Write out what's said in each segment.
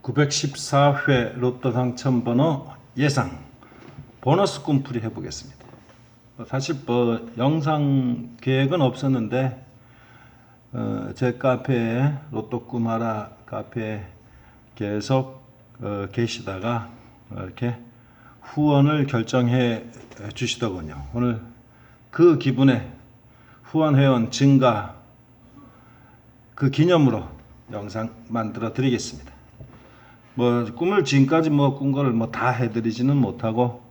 914회 로또 당첨번호 예상 보너스 꿈풀이 해보겠습니다. 사실 영상 계획은 없었는데 제 카페에 로또 꿈하라 카페에 계속 계시다가 이렇게 후원을 결정해 주시더군요. 오늘 그 기분에 후원 회원 증가 그 기념으로 영상 만들어 드리겠습니다. 꿈을 지금까지 꾼 거를 다 해드리지는 못하고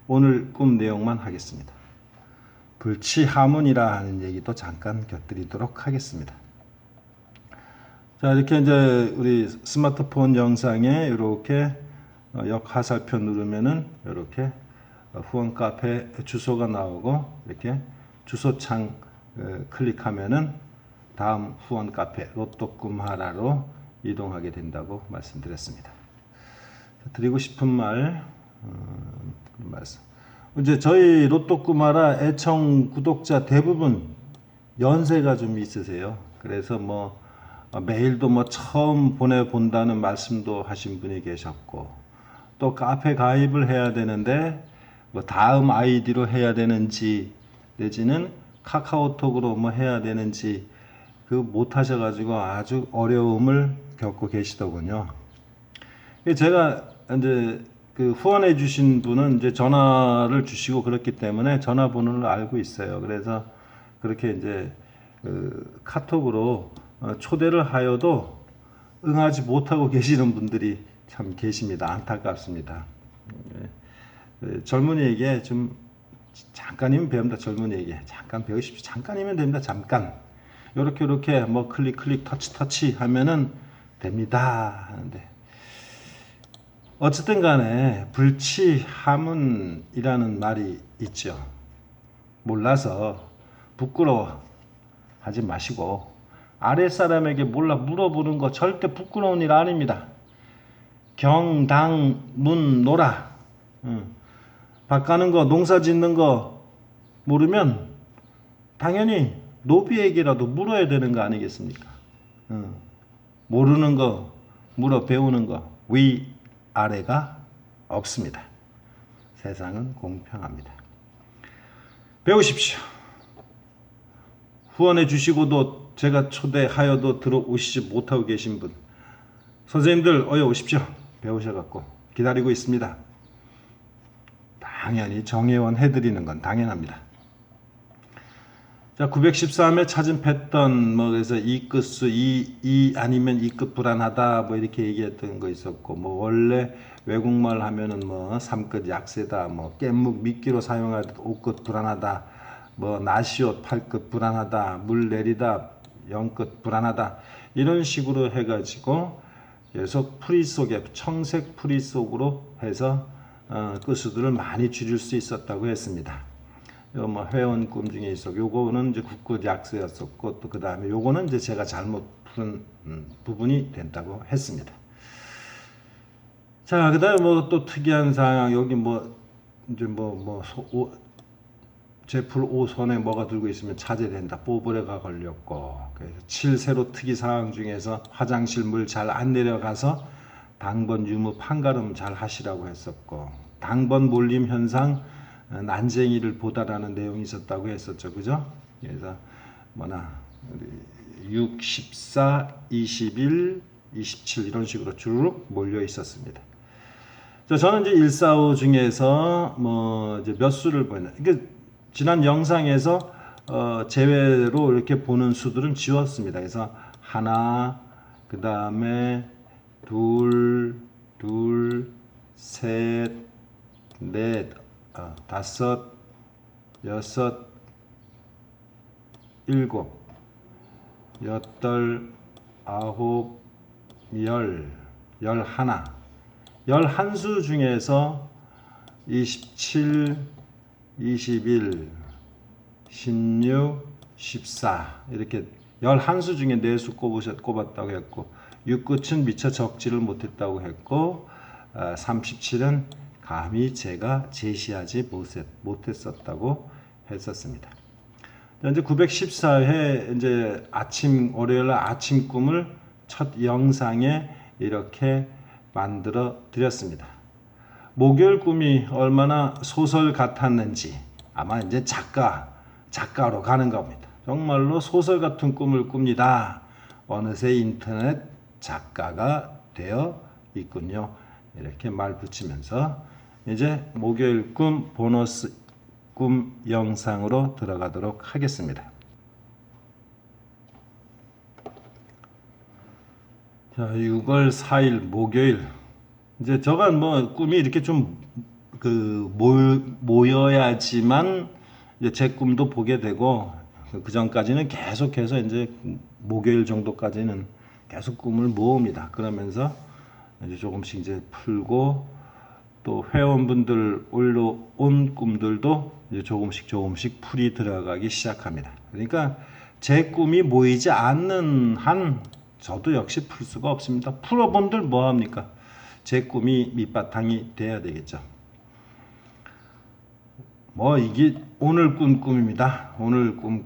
오늘 꿈 내용만 하겠습니다. 불치하문이라 하는 얘기도 잠깐 곁들이도록 하겠습니다. 자, 이렇게 이제 우리 스마트폰 영상에 이렇게 역하살표 누르면은 이렇게 후원 카페 주소가 나오고 이렇게 주소창 클릭하면은 다음 후원 카페 로또 꿈하라로 이동하게 된다고 말씀드렸습니다. 드리고 싶은 말씀. 이제 저희 로또 꿈하라 애청 구독자 대부분 연세가 좀 있으세요. 그래서 메일도 처음 보내본다는 말씀도 하신 분이 계셨고, 또 카페 가입을 해야 되는데 다음 아이디로 해야 되는지 내지는 카카오톡으로 해야 되는지 못 하셔가지고 아주 어려움을 겪고 계시더군요. 제가 이제 후원해 주신 분은 이제 전화를 주시고 그렇기 때문에 전화번호를 알고 있어요. 그래서 그렇게 이제 카톡으로 초대를 하여도 응하지 못하고 계시는 분들이 참 계십니다. 안타깝습니다. 젊은이에게 좀 잠깐이면 배웁니다. 젊은이에게 잠깐 배우십시오. 잠깐이면 됩니다. 잠깐. 요렇게 클릭 터치 하면은 됩니다 하는데, 어쨌든 간에 불치하문이라는 말이 있죠. 몰라서 부끄러워 하지 마시고 아랫사람에게 몰라 물어보는 거 절대 부끄러운 일 아닙니다. 경당문노라. 밭 가는 거 농사 짓는 거 모르면 당연히 노비에게라도 물어야 되는 거 아니겠습니까? 모르는 거 물어 배우는 거 위아래가 없습니다. 세상은 공평합니다. 배우십시오. 후원해 주시고도 제가 초대하여도 들어오시지 못하고 계신 분, 선생님들 어여 오십시오. 배우셔갖고 기다리고 있습니다. 당연히 정회원 해드리는 건 당연합니다. 자, 913에 찾은 패턴, 그래서 이 끝수, 아니면 이 끝 불안하다, 이렇게 얘기했던 거 있었고, 원래 외국말 하면은 3끝 약세다, 깻묵 미끼로 사용하듯 5끝 불안하다, 나시옷 8끝 불안하다, 물 내리다 0끝 불안하다, 이런 식으로 해가지고 계속 풀이 속에, 청색 풀이 속으로 해서 끝수들을 많이 줄일 수 있었다고 했습니다. 회원 꿈 중에 있어. 요거는 이제 국끝 약세였었고, 또 그 다음에 요거는 이제 제가 잘못 푸는 부분이 된다고 했습니다. 자, 그 다음에 또 특이한 사항, 여기 제풀 5손에 뭐가 들고 있으면 차제된다. 뽀브레가 걸렸고, 그래서 7세로 특이 사항 중에서 화장실 물 잘 안 내려가서 당번 유무 판가름 잘 하시라고 했었고, 당번 몰림 현상 난쟁이를 보다라는 내용이 있었다고 했었죠. 그죠? 그래서 6, 14, 21, 27 이런 식으로 쭉 몰려 있었습니다. 자, 저는 이제 145 중에서 이제 몇 수를 보였나. 그러니까 지난 영상에서 제외로 이렇게 보는 수들은 지웠습니다. 그래서 하나, 그 다음에 둘, 셋, 넷, 다섯, 여섯, 일곱, 여덟, 아홉, 열하나, 11수 중에서 27, 21, 16, 14 이렇게 11수 중에 4수 꼽았다고 했고, 6끝은 미처 적지를 못했다고 했고, 37은 감히 제가 제시하지 못했었다고 했었습니다. 이제 914회 이제 월요일 아침 꿈을 첫 영상에 이렇게 만들어 드렸습니다. 목요일 꿈이 얼마나 소설 같았는지 아마 이제 작가로 가는 겁니다. 정말로 소설 같은 꿈을 꿉니다. 어느새 인터넷 작가가 되어 있군요. 이렇게 말 붙이면서 이제 목요일 꿈 보너스 꿈 영상으로 들어가도록 하겠습니다. 자, 6월 4일 목요일. 이제 저간 뭐 꿈이 이렇게 좀 모여야지만 이제 제 꿈도 보게 되고 그 전까지는 계속해서 이제 목요일 정도까지는 계속 꿈을 모읍니다. 그러면서 이제 조금씩 이제 풀고 또 회원분들 올라온 꿈들도 이제 조금씩 풀이 들어가기 시작합니다. 그러니까 제 꿈이 모이지 않는 한 저도 역시 풀 수가 없습니다. 풀어본들 뭐 합니까? 제 꿈이 밑바탕이 돼야 되겠죠. 뭐 이게 오늘 꾼 꿈입니다. 오늘 꿈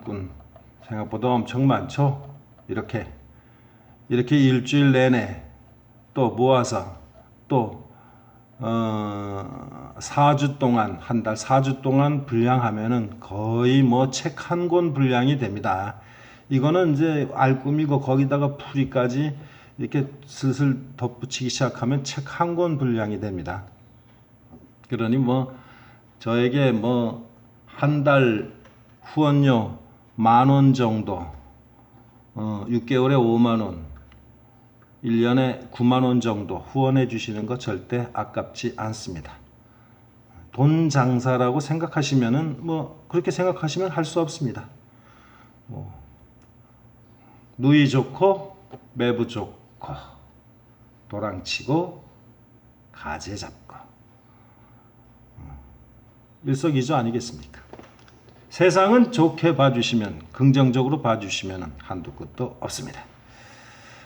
생각보다 엄청 많죠. 이렇게 일주일 내내 또 모아서 또 4주 동안 한 달 4주 동안 분량하면은 거의 뭐 책 한 권 분량이 됩니다. 이거는 이제 알꿈이고 거기다가 풀이까지 이렇게 슬슬 덧붙이기 시작하면 책 한 권 분량이 됩니다. 그러니 뭐 저에게 뭐 한 달 후원료 10,000원 정도, 6개월에 50,000원, 1년에 90,000원 정도 후원해 주시는 거 절대 아깝지 않습니다. 돈 장사라고 생각하시면은 뭐 그렇게 생각하시면 할 수 없습니다. 뭐 누이 좋고 매부 좋고 도랑치고 가재 잡고 일석이조 아니겠습니까? 세상은 좋게 봐주시면 긍정적으로 봐주시면 한두 끝도 없습니다.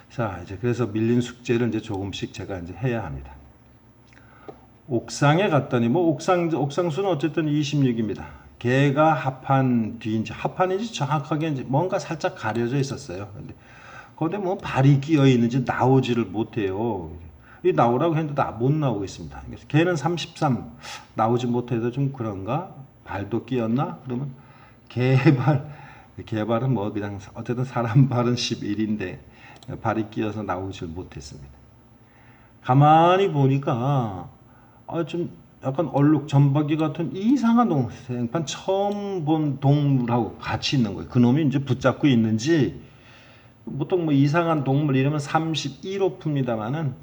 자, 이제 그래서 밀린 숙제를 이제 조금씩 제가 이제 해야 합니다. 옥상에 갔더니 뭐 옥상수는 어쨌든 26입니다. 개가 합한 뒤인지 합한인지 정확하게 이제 뭔가 살짝 가려져 있었어요. 근데 거기에 뭐 발이 끼어 있는지 나오지를 못해요. 이 나오라고 했는데 못 나오고 있습니다. 그래서 개는 33 나오지 못해서 좀 그런가? 발도 끼었나? 그러면 개발은 뭐 그냥 어쨌든 사람 발은 11인데 발이 끼어서 나오질 못했습니다. 가만히 보니까 좀 약간 얼룩 점박이 같은 이상한 동물, 생판 처음 본 동물하고 같이 있는 거예요. 그놈이 이제 붙잡고 있는지 보통 뭐 이상한 동물 이러면 31호 풉니다만은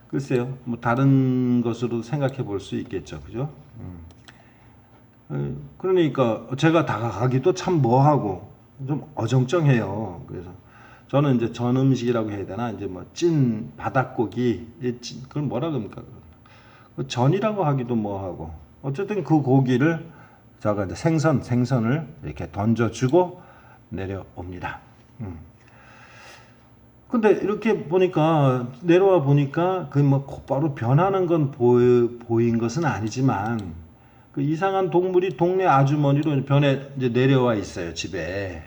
글쎄요, 뭐 다른 것으로 생각해 볼 수 있겠죠, 그죠? 그러니까 제가 다가가기도 참 뭐하고 좀 어정쩡해요. 그래서 저는 이제 전 음식이라고 해야 되나, 이제 뭐 찐 바닥고기, 그걸 뭐라 그럽니까? 전이라고 하기도 뭐하고 어쨌든 그 고기를 제가 이제 생선을 이렇게 던져주고 내려옵니다. 근데 이렇게 보니까 내려와 보니까 그 뭐 곧바로 변하는 건 보인 것은 아니지만 그 이상한 동물이 동네 아주머니로 변해 이제 내려와 있어요. 집에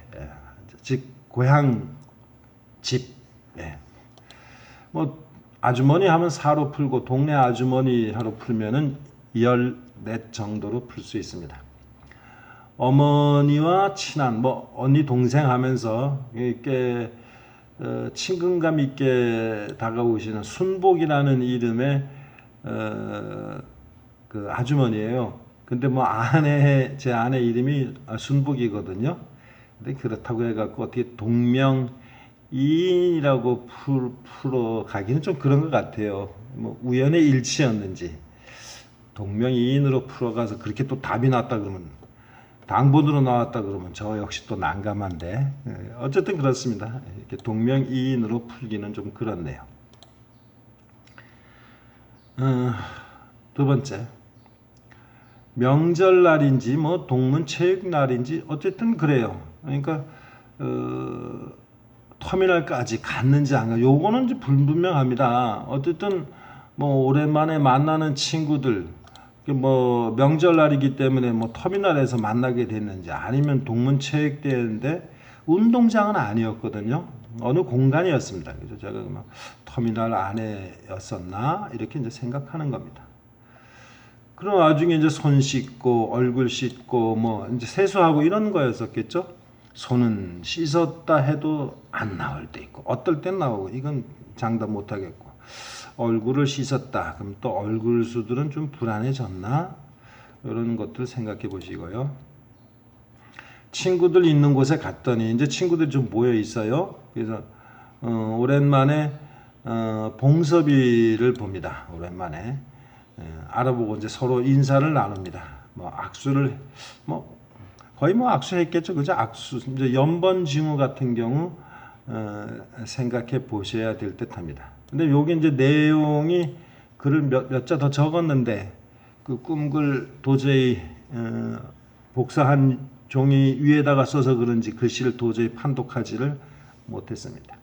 즉 고향 집. 뭐 아주머니 하면 4로 풀고 동네 아주머니 하로 풀면은 14 정도로 풀 수 있습니다. 어머니와 친한 뭐 언니 동생 하면서 이렇게 친근감 있게 다가오시는 순복이라는 이름의 그 아주머니예요. 근데 뭐 제 아내 이름이 순복이거든요. 근데 그렇다고 해갖고 어떻게 동명이인이라고 풀어 가기는 좀 그런 것 같아요. 뭐 우연의 일치였는지 동명이인으로 풀어가서 그렇게 또 답이 났다 그러면 당본으로 나왔다 그러면 저 역시 또 난감한데 어쨌든 그렇습니다. 이렇게 동명이인으로 풀기는 좀 그렇네요. 두 번째, 명절날인지 뭐 동문체육날인지 어쨌든 그래요. 그러니까 터미널까지 갔는지 안 가. 요거는 이제 불분명합니다. 어쨌든 뭐 오랜만에 만나는 친구들 뭐 명절날이기 때문에 뭐 터미널에서 만나게 됐는지 아니면 동문체육대회인데 운동장은 아니었거든요. 어느 공간이었습니다. 그래서 제가 막 터미널 안에였었나 이렇게 이제 생각하는 겁니다. 그럼 나중에 이제 손 씻고 얼굴 씻고 뭐 이제 세수하고 이런 거였었겠죠. 손은 씻었다 해도 안 나올 때 있고 어떨 땐 나오고 이건 장담 못 하겠고 얼굴을 씻었다 그럼 또 얼굴 수들은 좀 불안해졌나 이런 것들 생각해 보시고요. 친구들 있는 곳에 갔더니 이제 친구들이 좀 모여 있어요. 그래서 오랜만에 봉섭이를 봅니다. 오랜만에 알아보고 이제 서로 인사를 나눕니다. 뭐 악수를 뭐 거의 뭐 악수했겠죠, 그죠? 악수 이제 연번징후 같은 경우 생각해 보셔야 될 듯합니다. 근데 요게 이제 내용이 글을 몇 자 더 적었는데 그 꿈글 도저히 복사한 종이 위에다가 써서 그런지 글씨를 도저히 판독하지를 못했습니다.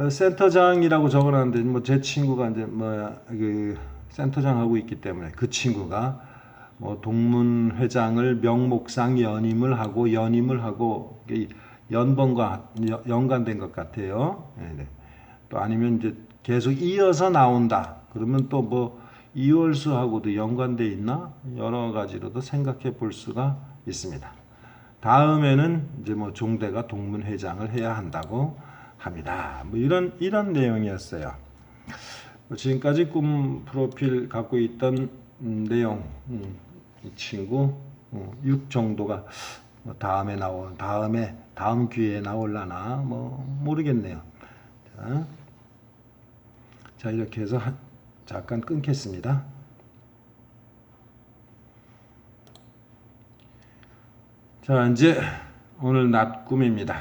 센터장이라고 적어놨는데 뭐 제 친구가 이제 그 센터장 하고 있기 때문에 그 친구가 뭐 동문회장을 명목상 연임을 하고 연번과 연관된 것 같아요. 네. 또 아니면 이제 계속 이어서 나온다. 그러면 또 뭐 이월수하고도 연관돼 있나 여러 가지로도 생각해 볼 수가 있습니다. 다음에는 이제 뭐 종대가 동문회장을 해야 한다고 합니다. 뭐 이런 내용이었어요. 지금까지 꿈 프로필 갖고 있던 내용 이 친구 6 정도가 뭐 다음 기회에 나올라나 뭐 모르겠네요. 자 이렇게 해서 잠깐 끊겠습니다. 자 이제 오늘 낮 꿈입니다.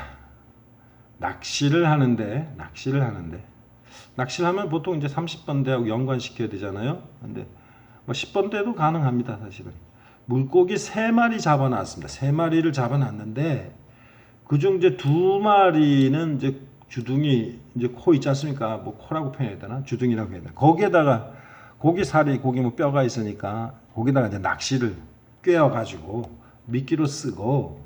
낚시를 하는데 낚시를 하면 보통 이제 30번대하고 연관시켜야 되잖아요. 근데 뭐 10번대도 가능합니다. 사실은 물고기 3마리 잡아놨습니다. 3마리를 잡아놨는데 그중 이제 2마리는 이제 주둥이 이제 코 있지 않습니까? 뭐 코라고 표현해야 되나? 주둥이라고 해야 되나? 거기에다가 고기 뭐 뼈가 있으니까 거기다가 이제 낚시를 꿰어가지고 미끼로 쓰고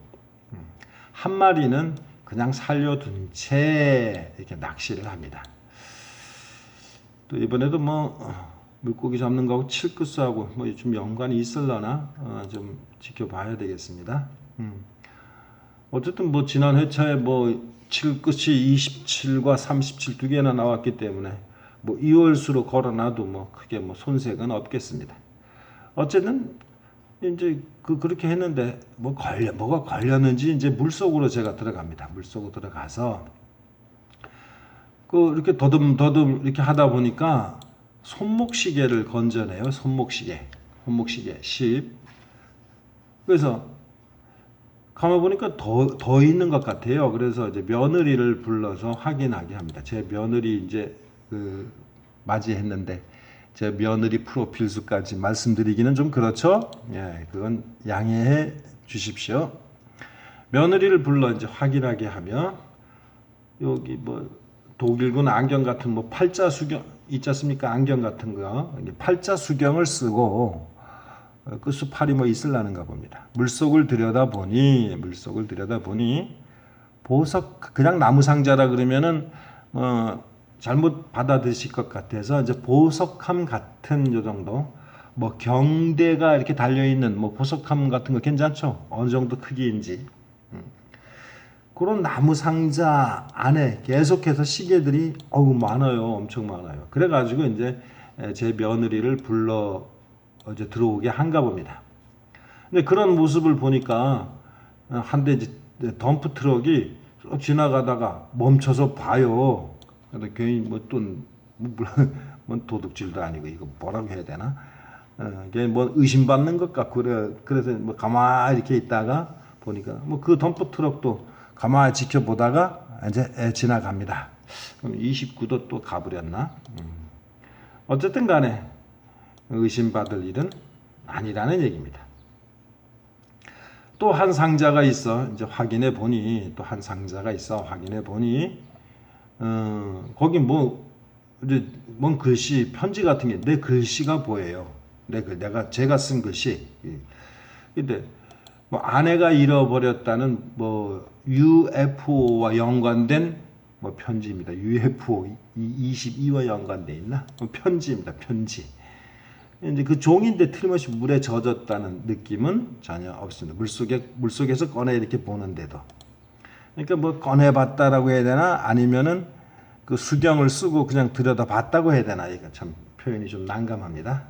한 마리는 그냥 살려둔 채 이렇게 낚시를 합니다. 또 이번에도 뭐 물고기 잡는 거하고 칠끝수하고 뭐 좀 연관이 있을려나 좀 지켜봐야 되겠습니다. 어쨌든 뭐 지난 회차에 뭐 칠끝이 27과 37 두 개나 나왔기 때문에 뭐 이월수로 걸어놔도 뭐 크게 뭐 손색은 없겠습니다. 어쨌든 이제 그렇게 했는데 뭐가 걸렸는지 이제 물속으로 제가 들어갑니다. 물속으로 들어가서 이렇게 더듬 이렇게 하다 보니까 손목시계를 건져내요. 손목시계 10. 그래서 가만 보니까 더 있는 것 같아요. 그래서 이제 며느리를 불러서 확인하게 합니다. 제 며느리 이제 맞이했는데 제 며느리 프로필수까지 말씀드리기는 좀 그렇죠. 예, 그건 양해해 주십시오. 며느리를 불러 이제 확인하게 하면 여기 뭐 독일군 안경 같은 뭐 팔자 수경 있지 않습니까? 안경 같은 거 팔자 수경을 쓰고 끝수팔이 뭐 있을라는가 봅니다. 물속을 들여다보니 보석 그냥 나무 상자라 그러면은 잘못 받아들이실 것 같아서 이제 보석함 같은 요 정도 뭐 경대가 이렇게 달려 있는 뭐 보석함 같은 거 괜찮죠? 어느 정도 크기인지 그런 나무 상자 안에 계속해서 시계들이 많아요. 엄청 많아요. 그래가지고 이제 제 며느리를 불러 이제 들어오게 한가 봅니다. 근데 그런 모습을 보니까 한 대 덤프 트럭이 지나가다가 멈춰서 봐요. 근데 괜히 뭐 도둑질도 아니고 이거 뭐라고 해야 되나? 이게 뭐 의심받는 것 같고 그래서 뭐 가만히 이렇게 있다가 보니까 뭐 그 덤프 트럭도 가만히 지켜보다가 이제 지나갑니다. 그럼 29도 또 가버렸나? 어쨌든 간에 의심받을 일은 아니라는 얘기입니다. 또 한 상자가 있어 이제 확인해 보니 거기 뭐 이제 뭔 글씨 편지 같은 게 내 글씨가 보여요. 제가 쓴 글씨. 근데 뭐 아내가 잃어버렸다는 뭐 UFO와 연관된 뭐 편지입니다. UFO 22와 연관돼 있나? 뭐 편지입니다. 편지. 이제 그 종인데 틀림없이 물에 젖었다는 느낌은 전혀 없습니다. 물속에서 꺼내 이렇게 보는데도. 그러니까 뭐 꺼내봤다라고 해야 되나? 아니면은 그 수경을 쓰고 그냥 들여다봤다고 해야 되나? 이거 참 표현이 좀 난감합니다.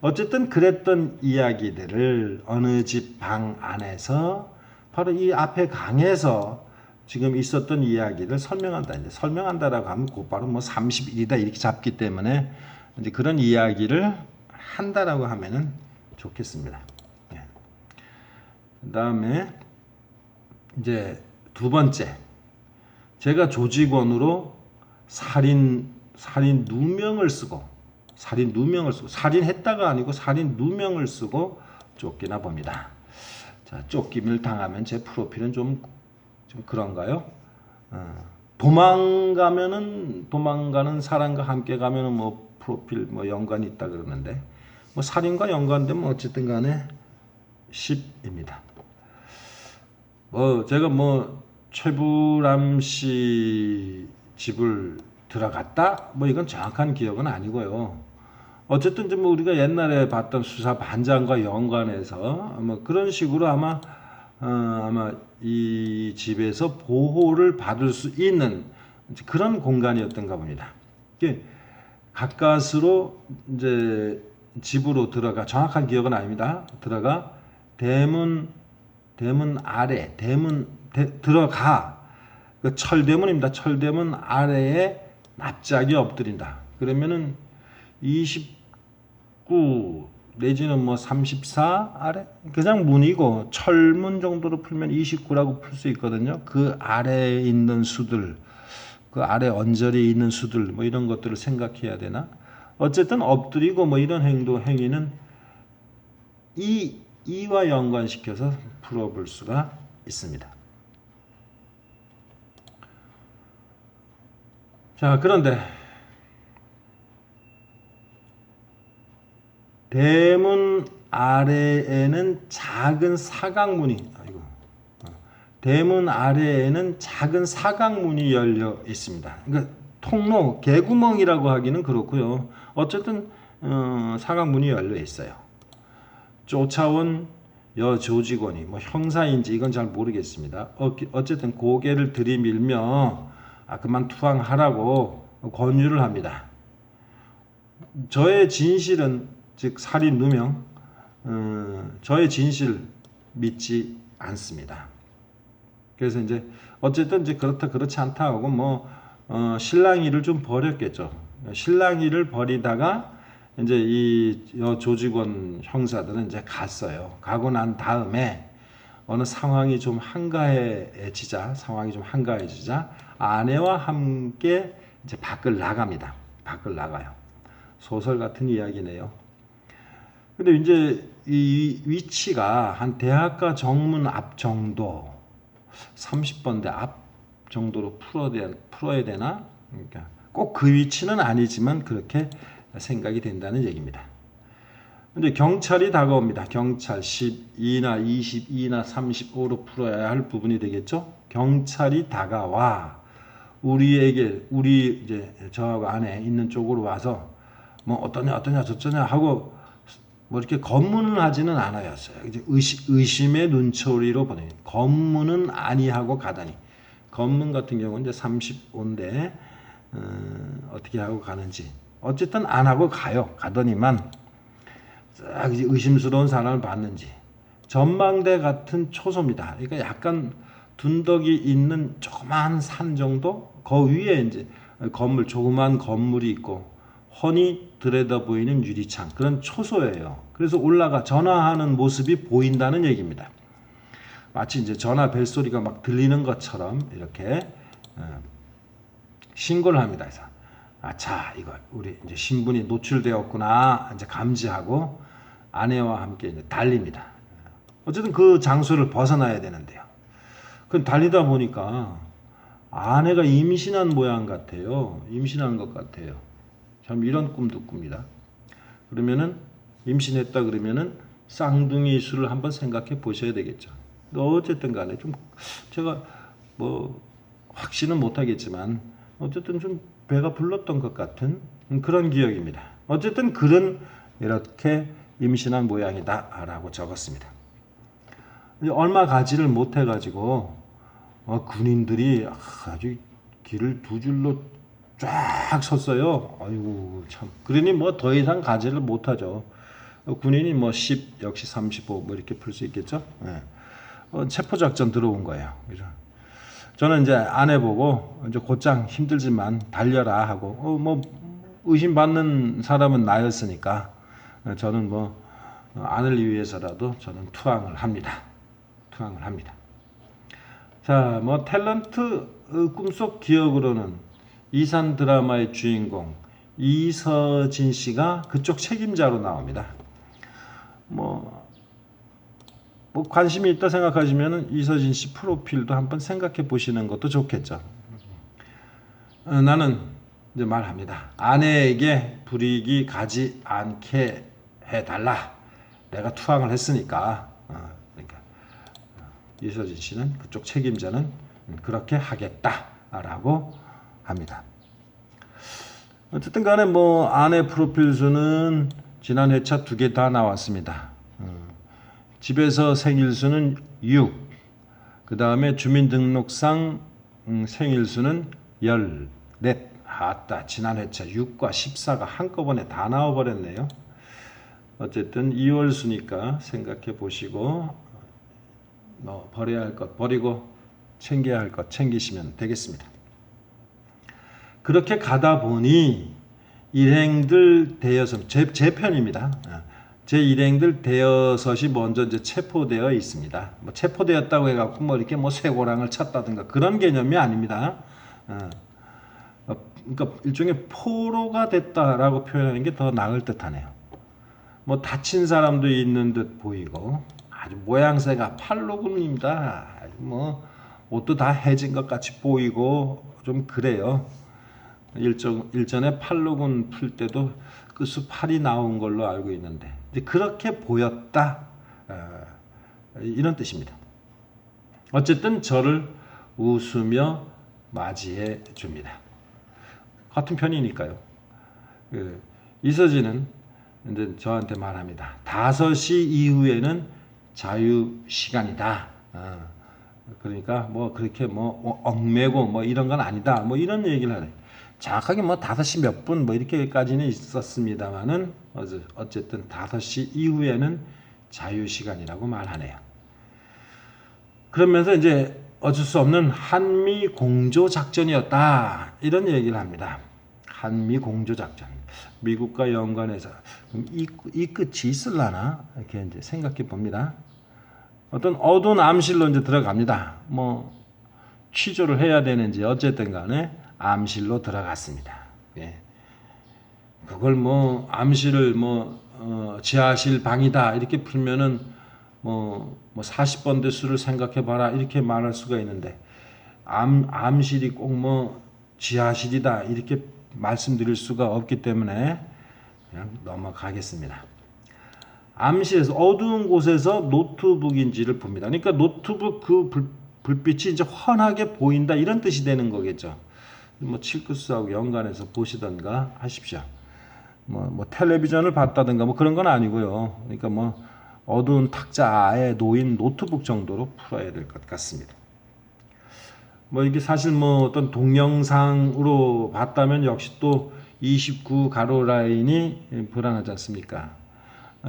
어쨌든 그랬던 이야기들을 어느 집 방 안에서 바로 이 앞에 강에서 지금 있었던 이야기를 설명한다. 이제 설명한다라고 하면 곧바로 뭐 30일이다 이렇게 잡기 때문에 이제 그런 이야기를 한다라고 하면은 좋겠습니다. 예. 그다음에 이제 두 번째, 제가 조직원으로 살인 누명을 쓰고 살인했다가 아니고 살인 누명을 쓰고 쫓기나 봅니다. 자, 쫓김을 당하면 제 프로필은 좀 그런가요? 도망가는 사람과 함께 가면은 뭐 프로필 뭐 연관이 있다 그러는데 뭐 살인과 연관되면 어쨌든 간에 10입니다. 제가 뭐 최불암 씨 집을 들어갔다 뭐 이건 정확한 기억은 아니고요. 어쨌든 뭐 우리가 옛날에 봤던 수사 반장과 연관해서 뭐 그런 식으로 아마 이 집에서 보호를 받을 수 있는 그런 공간이었던가 봅니다. 가까스로 이제 집으로 정확한 기억은 아닙니다. 들어가 대문 아래 들어가 그 철대문입니다. 철대문 아래에 납작이 엎드린다. 그러면은 29 내지는 뭐 34 아래 그냥 문이고 철문 정도로 풀면 29라고 풀 수 있거든요. 그 아래에 있는 수들, 그 아래 언저리에 있는 수들 뭐 이런 것들을 생각해야 되나? 어쨌든 엎드리고 뭐 이런 행위는 이와 연관시켜서 풀어볼 수가 있습니다. 자, 그런데 대문 아래에는 작은 사각문이 열려 있습니다. 그러니까 통로, 개구멍이라고 하기는 그렇고요. 어쨌든 사각문이 열려 있어요. 쫓아온 여조직원이 뭐 형사인지 이건 잘 모르겠습니다. 어쨌든 고개를 들이밀며 그만 투항하라고 권유를 합니다. 저의 진실은 즉 살인 누명 저의 진실 믿지 않습니다. 그래서 이제 어쨌든 이제 그렇다 그렇지 않다 하고 뭐 실랑이를 좀 벌였겠죠. 실랑이를 벌이다가 이제 이 조직원 형사들은 이제 갔어요. 가고 난 다음에 어느 상황이 좀 한가해지자 아내와 함께 이제 밖을 나갑니다. 밖을 나가요. 소설 같은 이야기네요. 근데 이제 이 위치가 한 대학가 정문 앞 정도 30번대 앞 정도로 풀어야 되나? 그러니까 꼭 그 위치는 아니지만 그렇게 생각이 된다는 얘기입니다. 근데 경찰이 다가옵니다. 경찰 12나 22나 35로 풀어야 할 부분이 되겠죠. 경찰이 다가와 우리 이제 저하고 안에 있는 쪽으로 와서 뭐 어떠냐 저쩌냐 하고 뭐 이렇게 검문을 하지는 않아였어요. 이제 의심의 눈초리로 보내. 검문은 아니하고 가다니. 검문 같은 경우는 이제 35인데 어떻게 하고 가는지. 어쨌든 안 하고 가더니만 딱 이제 의심스러운 사람을 봤는지. 전망대 같은 초소입니다. 그러니까 약간 둔덕이 있는 조그만 산 정도? 그 위에 이제 조그만 건물이 있고 훤히 들여다 보이는 유리창 그런 초소예요. 그래서 전화하는 모습이 보인다는 얘기입니다. 마치 이제 전화 벨소리가 막 들리는 것처럼 이렇게 신고를 합니다. 그래서 자 이거 우리 이제 신분이 노출되었구나 이제 감지하고 아내와 함께 이제 달립니다. 어쨌든 그 장소를 벗어나야 되는데요. 그 달리다 보니까 아내가 임신한 모양 같아요. 임신한 것 같아요. 참 이런 꿈도 꿉니다. 그러면은 임신했다 그러면은 쌍둥이 수를 한번 생각해 보셔야 되겠죠. 어쨌든 간에 좀 제가 뭐 확신은 못하겠지만 어쨌든 좀 배가 불렀던 것 같은 그런 기억입니다. 어쨌든 글은 이렇게 임신한 모양이다라고 적었습니다. 얼마 가지를 못해가지고 군인들이 아주 길을 두 줄로 쫙 섰어요. 아이고 참. 그러니 뭐 더 이상 가지를 못하죠. 군인이 뭐 10, 역시 35 뭐 이렇게 풀 수 있겠죠. 네. 체포작전 들어온 거예요. 그죠? 저는 이제 아내 보고 이제 곧장 힘들지만 달려라 하고 뭐 의심받는 사람은 나였으니까 저는 뭐 아내를 위해서라도 저는 투항을 합니다. 투항을 합니다. 자, 뭐 탤런트 꿈속 기억으로는 이산 드라마의 주인공 이서진 씨가 그쪽 책임자로 나옵니다. 뭐 관심이 있다 생각하시면 이서진 씨 프로필도 한번 생각해 보시는 것도 좋겠죠. 나는 이제 말합니다. 아내에게 불이익이 가지 않게 해달라. 내가 투항을 했으니까. 그러니까 이서진 씨는 그쪽 책임자는 그렇게 하겠다라고 합니다. 어쨌든 간에 뭐 아내 프로필 수는 지난 회차 2개 다 나왔습니다. 집에서 생일수는 6, 그 다음에 주민등록상 생일수는 14. 아따, 지난 회차 6과 14가 한꺼번에 다 나와버렸네요. 어쨌든 2월수니까 생각해 보시고 버려야 할 것 버리고 챙겨야 할 것 챙기시면 되겠습니다. 그렇게 가다 보니 일행들 대여섯, 제 편입니다. 제 일행들 대여섯이 먼저 이제 체포되어 있습니다. 뭐 체포되었다고 해갖고 뭐 이렇게 뭐 쇠고랑을 찼다든가 그런 개념이 아닙니다. 그러니까 일종의 포로가 됐다라고 표현하는 게 더 나을 듯하네요. 뭐 다친 사람도 있는 듯 보이고 아주 모양새가 팔로군입니다. 뭐 옷도 다 해진 것 같이 보이고 좀 그래요. 일전에 팔로군 풀 때도 끝수 팔이 나온 걸로 알고 있는데 그렇게 보였다 이런 뜻입니다. 어쨌든 저를 웃으며 맞이해 줍니다. 같은 편이니까요. 이서진은 이제 저한테 말합니다. 5시 이후에는 자유 시간이다. 그러니까 뭐 그렇게 뭐 얽매고 뭐 이런 건 아니다. 뭐 이런 얘기를 하네. 정확하게 뭐 5시 몇 분 뭐 이렇게까지는 있었습니다만은 어쨌든 5시 이후에는 자유 시간이라고 말하네요. 그러면서 이제 어쩔 수 없는 한미 공조 작전이었다 이런 얘기를 합니다. 한미 공조 작전. 미국과 연관해서 이 끝이 있을라나 이렇게 이제 생각해 봅니다. 어떤 어두운 암실로 이제 들어갑니다. 뭐 취조를 해야 되는지 어쨌든 간에 암실로 들어갔습니다. 예. 그걸 뭐 암실을 지하실 방이다 이렇게 풀면은 뭐 40번대 수를 생각해 봐라 이렇게 말할 수가 있는데 암실이 꼭 뭐 지하실이다 이렇게 말씀드릴 수가 없기 때문에 그냥 넘어가겠습니다. 암실에서 어두운 곳에서 노트북인지를 봅니다. 그러니까 노트북 그 불빛이 이제 환하게 보인다 이런 뜻이 되는 거겠죠. 뭐 칠크스하고 연관해서 보시던가 하십시오. 뭐 텔레비전을 봤다든가 뭐 그런 건 아니고요. 그러니까 뭐 어두운 탁자에 놓인 노트북 정도로 풀어야 될 것 같습니다. 뭐 이게 사실 뭐 어떤 동영상으로 봤다면 역시 또 29 가로 라인이 불안하지 않습니까?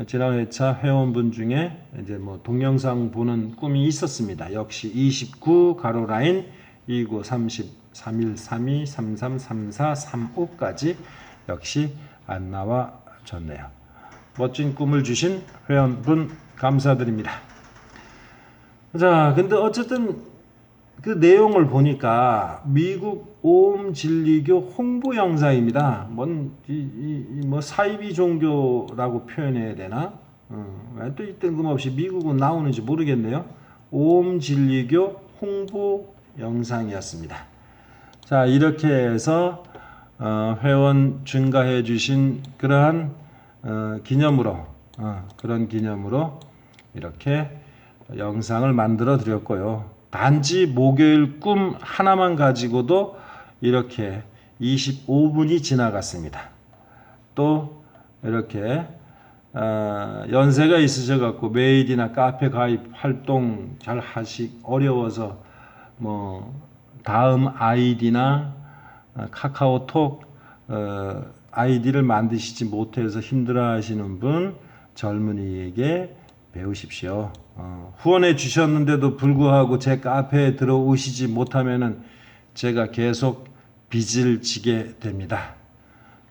지난 회차 회원분 중에 이제 뭐 동영상 보는 꿈이 있었습니다. 역시 29 가로 라인 29 30 31 32 33 34 35까지 역시 안 나와졌네요. 멋진 꿈을 주신 회원분 감사드립니다. 자, 근데 어쨌든 그 내용을 보니까 미국 오음진리교 홍보 영상입니다. 뭐 사이비 종교라고 표현해야 되나? 또 이 뜬금없이 미국은 나오는지 모르겠네요. 오음진리교 홍보 영상이었습니다. 자, 이렇게 해서 회원 증가해 주신 그러한 기념으로 그런 기념으로 이렇게 영상을 만들어 드렸고요. 단지 목요일 꿈 하나만 가지고도 이렇게 25분이 지나갔습니다. 또 이렇게 연세가 있으셔 갖고 메일이나 카페 가입 활동 잘 하시 어려워서 뭐 다음 아이디나 카카오톡 아이디를 만드시지 못해서 힘들어하시는 분 젊은이에게 배우십시오. 후원해 주셨는데도 불구하고 제 카페에 들어오시지 못하면은 제가 계속 빚을 지게 됩니다.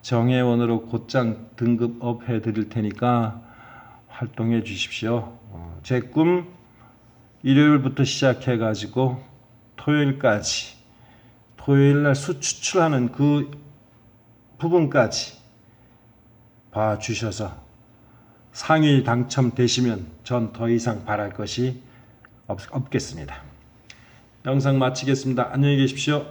정회원으로 곧장 등급업 해드릴 테니까 활동해 주십시오. 제 꿈 일요일부터 시작해 가지고 토요일까지 토요일날 수추출하는 그 부분까지 봐주셔서 상위 당첨되시면 전 더 이상 바랄 것이 없겠습니다. 영상 마치겠습니다. 안녕히 계십시오.